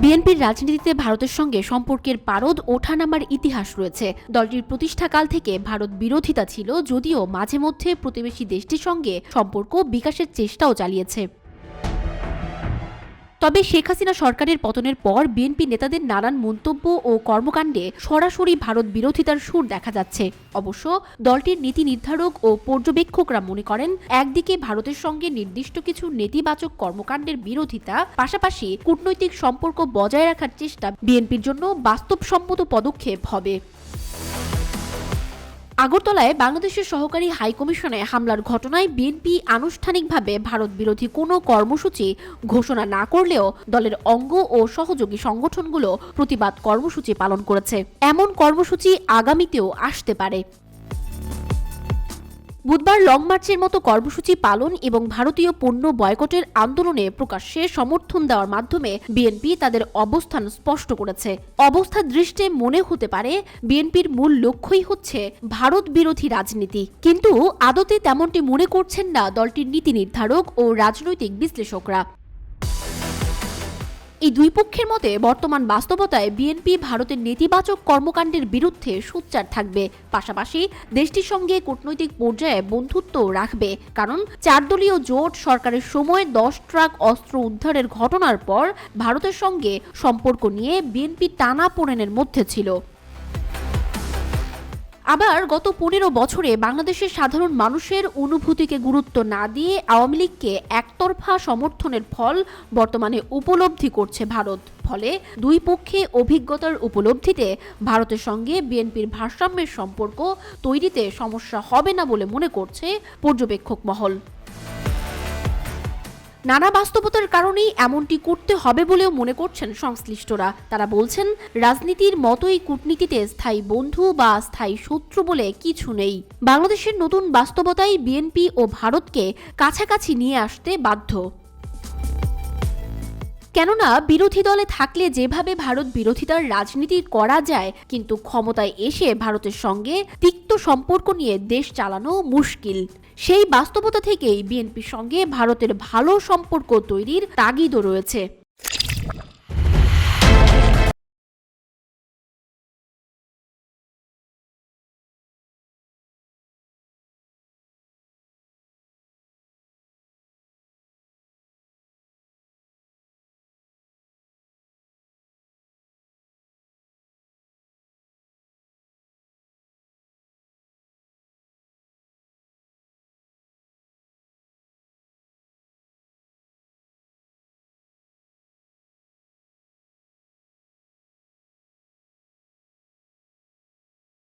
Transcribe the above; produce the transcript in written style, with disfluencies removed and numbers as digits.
বিএনপির রাজনীতিতে ভারতের সঙ্গে সম্পর্কের পারদ ওঠানামার ইতিহাস রয়েছে। দলটির প্রতিষ্ঠাকাল থেকে ভারত বিরোধিতা ছিল, যদিও মাঝে মধ্যে প্রতিবেশী দেশটির সঙ্গে সম্পর্ক বিকাশের চেষ্টাও চালিয়েছে। তবে শেখ হাসিনা সরকারের পতনের পর বিএনপি নেতাদের নানান মন্তব্য ও কর্মকাণ্ডে সরাসরি ভারত বিরোধিতার সুর দেখা যাচ্ছে। অবশ্য দলটির নীতি নির্ধারক ও পর্যবেক্ষকরা মনে করেন, একদিকে ভারতের সঙ্গে নির্দিষ্ট কিছু নেতিবাচক কর্মকাণ্ডের বিরোধিতা, পাশাপাশি কূটনৈতিক সম্পর্ক বজায় রাখার চেষ্টা বিএনপির জন্য বাস্তবসম্মত পদক্ষেপ হবে। আগরতলায় বাংলাদেশের সহকারী হাইকমিশনে হামলার ঘটনায় বিএনপি আনুষ্ঠানিকভাবে ভারত বিরোধী কোনো কর্মসূচি ঘোষণা না করলেও দলের অঙ্গ ও সহযোগী সংগঠনগুলো প্রতিবাদ কর্মসূচি পালন করেছে। এমন কর্মসূচি আগামীতেও আসতে পারে। বুধবার লং মার্চের মতো কর্মসূচি পালন এবং ভারতীয় পণ্য বয়কটের আন্দোলনে প্রকাশ্যে সমর্থন দেওয়ার মাধ্যমে বিএনপি তাদের অবস্থান স্পষ্ট করেছে। অবস্থা দৃষ্টে মনে হতে পারে বিএনপির মূল লক্ষ্যই হচ্ছে ভারত বিরোধী রাজনীতি, কিন্তু আদতে তেমনটি মনে করছেন না দলটির নীতি নির্ধারক ও রাজনৈতিক বিশ্লেষকরা। এই দুই পক্ষের মতে বর্তমান বাস্তবতায় বিএনপি ভারতের নেতিবাচক কর্মকাণ্ডের বিরুদ্ধে সোচ্চার থাকবে, পাশাপাশি দেশটির সঙ্গে কূটনৈতিক পর্যায়ে বন্ধুত্ব রাখবে। কারণ 4 দলীয় জোট সরকারের সময় 10 ট্রাক অস্ত্র উদ্ধারের ঘটনার পর ভারতের সঙ্গে সম্পর্ক নিয়ে বিএনপি টানাপোড়েনের মধ্যে ছিল। আবার গত 15 বছরে বাংলাদেশের সাধারণ মানুষের অনুভূতিকে গুরুত্ব না দিয়ে আওয়ামী লীগকে একতরফা সমর্থনের ফল বর্তমানে উপলব্ধি করছে ভারত। ফলে দুই পক্ষে অভিজ্ঞতার উপলব্ধিতে ভারতের সঙ্গে বিএনপির ভারসাম্যের সম্পর্ক তৈরিতে সমস্যা হবে না বলে মনে করছে পর্যবেক্ষক মহল। নানা বাস্তবতার কারণেই এমনটি করতে হবে বলেও মনে করছেন সংশ্লিষ্টরা। তারা বলছেন, রাজনীতির মতোই কূটনীতিতে স্থায়ী বন্ধু বা স্থায়ী শত্রু বলে কিছু নেই। বাংলাদেশের নতুন বাস্তবতায় বিএনপি ও ভারতকে কাছাকাছি নিয়ে আসতে বাধ্য। কেননা বিরোধী দলে থাকলে যেভাবে ভারত বিরোধিতার রাজনীতি করা যায়, কিন্তু ক্ষমতায় এসে ভারতের সঙ্গে তিক্ত সম্পর্ক নিয়ে দেশ চালানো মুশকিল। সেই বাস্তবতা থেকেই বিএনপির সঙ্গে ভারতের ভালো সম্পর্ক তৈরির তাগিদও রয়েছে।